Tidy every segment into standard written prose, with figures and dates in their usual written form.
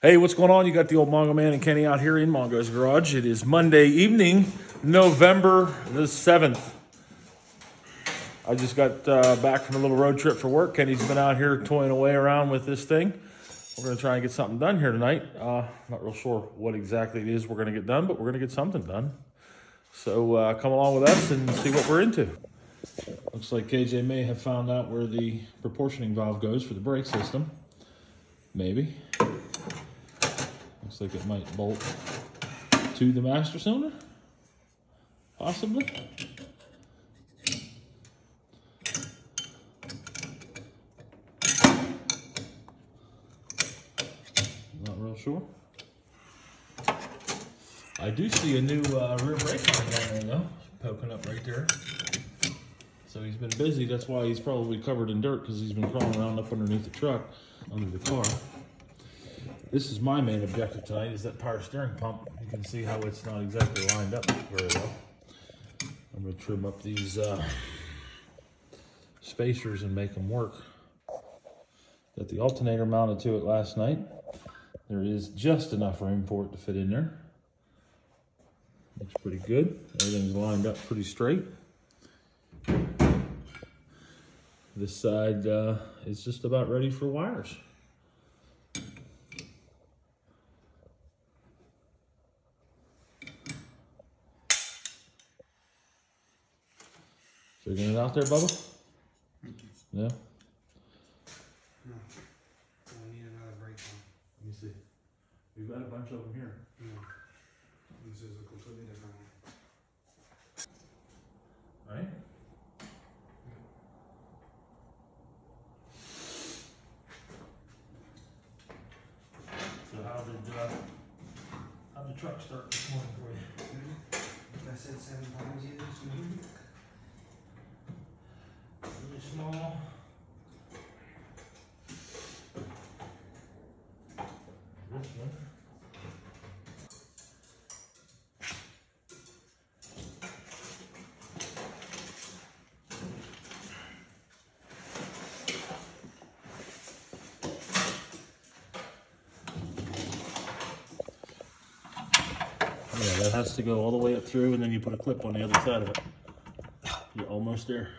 Hey, what's going on? You got the old Mongo Man and Kenny out here in Mongo's garage. It is Monday evening, November the 7th. I just got back from a little road trip for work. Kenny's been out here toying away around with this thing. We're going to try and get something done here tonight. Not real sure what exactly it is we're going to get done, but we're going to get something done. So come along with us and see what we're into. Looks like KJ may have found out where the proportioning valve goes for the brake system. Maybe. Looks like it might bolt to the master cylinder, possibly. Not real sure. I do see a new rear brake line down there though, poking up right there. So he's been busy. That's why he's probably covered in dirt, because he's been crawling around up underneath the truck, under the car. This is my main objective tonight, is that power steering pump. You can see how it's not exactly lined up very well. I'm going to trim up these spacers and make them work. Got the alternator mounted to it last night. There is just enough room for it to fit in there. Looks pretty good. Everything's lined up pretty straight. This side is just about ready for wires. Figuring it out there, Bubba? No? No. I need another brake one. Let me see. We've got a bunch of them here. No. This is a completely different one. Right? So how'd the truck start this morning for you? I said 7 times you this morning. Really small. This one. Yeah, that has to go all the way up through, and then you put a clip on the other side of it. You're almost there.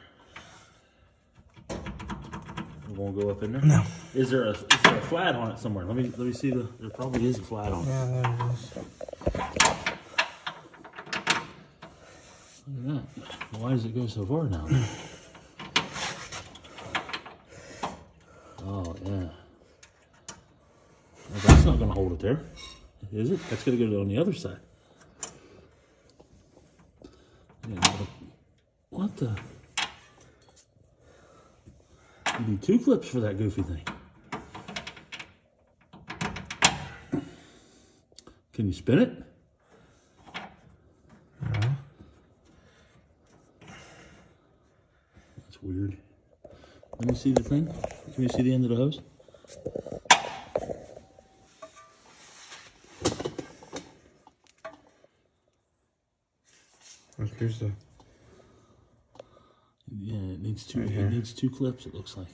It won't go up in there? No. Is there a flat on it somewhere? Let me see there probably is a flat on it. Yeah, there it is. Look at that. Why does it go so far now? Oh, yeah. Well, that's not going to hold it there, is it? That's going to go on the other side. Yeah, what the? You need 2 clips for that goofy thing. Can you spin it? No. That's weird. Let me see the thing. Can you see the end of the hose? Here's the... Yeah, it needs 2. Right it here. needs 2 clips. It looks like.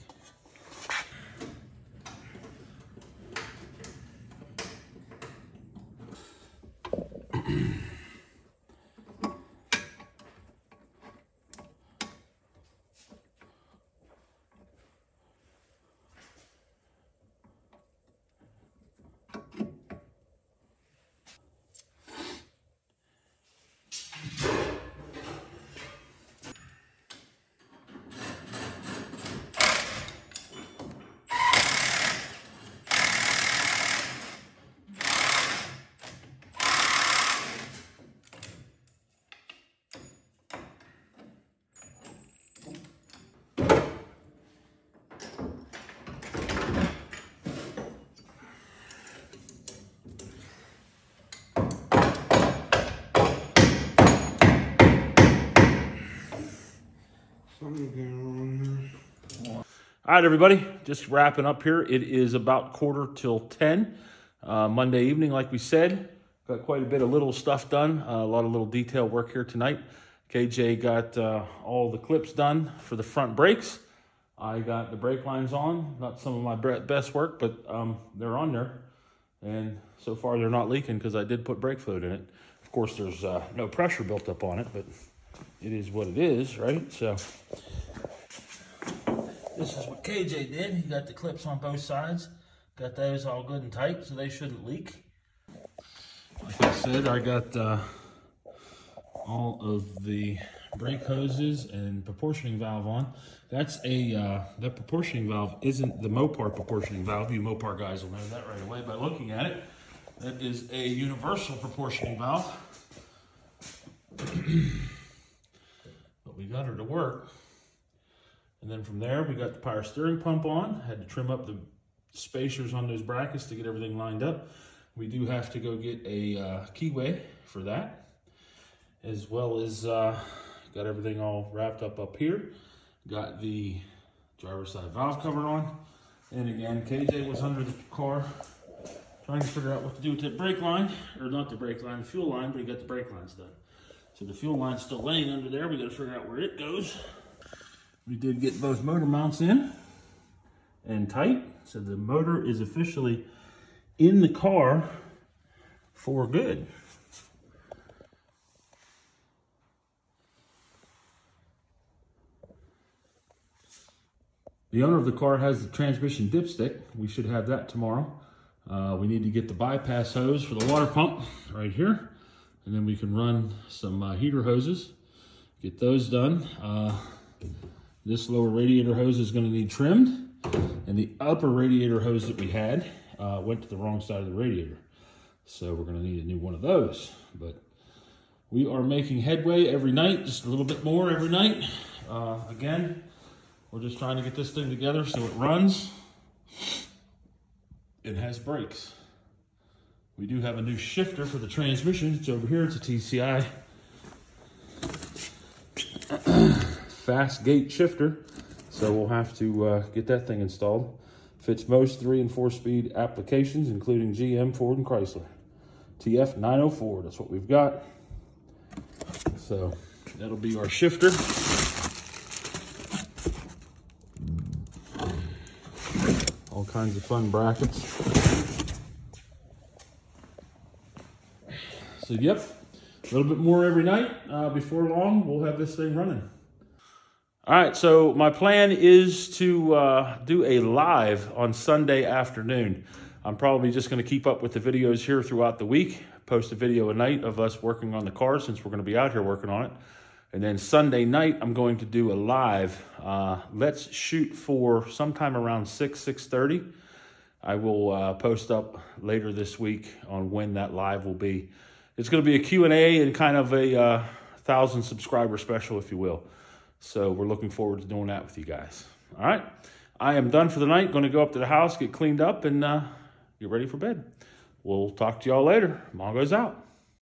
Something going on here. All right, everybody, just wrapping up here. It is about 9:45 Monday evening, like we said. Got quite a bit of little stuff done, a lot of little detail work here tonight. KJ got all the clips done for the front brakes. I got the brake lines on, not some of my best work, but they're on there. And so far they're not leaking because I did put brake fluid in it. Of course, there's no pressure built up on it, but it is what it is, right? So this is what KJ did. He got the clips on both sides. Got those all good and tight, so they shouldn't leak. Like I said, I got all of the brake hoses and proportioning valve on. That's that proportioning valve isn't the MOPAR proportioning valve. You MOPAR guys will know that right away by looking at it. That is a universal proportioning valve. But we got her to work. And then from there, we got the power steering pump on. Had to trim up the spacers on those brackets to get everything lined up. We do have to go get a keyway for that, as well as got everything all wrapped up here. Got the driver's side valve cover on. And again, KJ was under the car trying to figure out what to do with that brake line, or not the brake line, the fuel line, but he got the brake lines done. So the fuel line's still laying under there. We got to figure out where it goes. We did get both motor mounts in and tight. So the motor is officially in the car for good. The owner of the car has the transmission dipstick. We should have that tomorrow. We need to get the bypass hose for the water pump right here. And then we can run some heater hoses, get those done. This lower radiator hose is going to need trimmed. And the upper radiator hose that we had went to the wrong side of the radiator. So we're going to need a new one of those. But we are making headway every night, just a little bit more every night. Again, we're just trying to get this thing together so it runs. It has brakes. We do have a new shifter for the transmission. It's over here. It's a TCI fast gate shifter. So we'll have to get that thing installed. Fits most 3- and 4-speed applications, including GM, Ford, and Chrysler. TF 904, that's what we've got. So that'll be our shifter. All kinds of fun brackets. So yep, a little bit more every night. Before long, we'll have this thing running. All right, so my plan is to do a live on Sunday afternoon. I'm probably just going to keep up with the videos here throughout the week, post a video a night of us working on the car since we're going to be out here working on it. And then Sunday night, I'm going to do a live. Let's shoot for sometime around 6:30. I will post up later this week on when that live will be. It's going to be a Q&A and kind of a 1,000 subscriber special, if you will. So we're looking forward to doing that with you guys. All right, I am done for the night. Going to go up to the house, get cleaned up, and get ready for bed. We'll talk to y'all later. Mongo's out.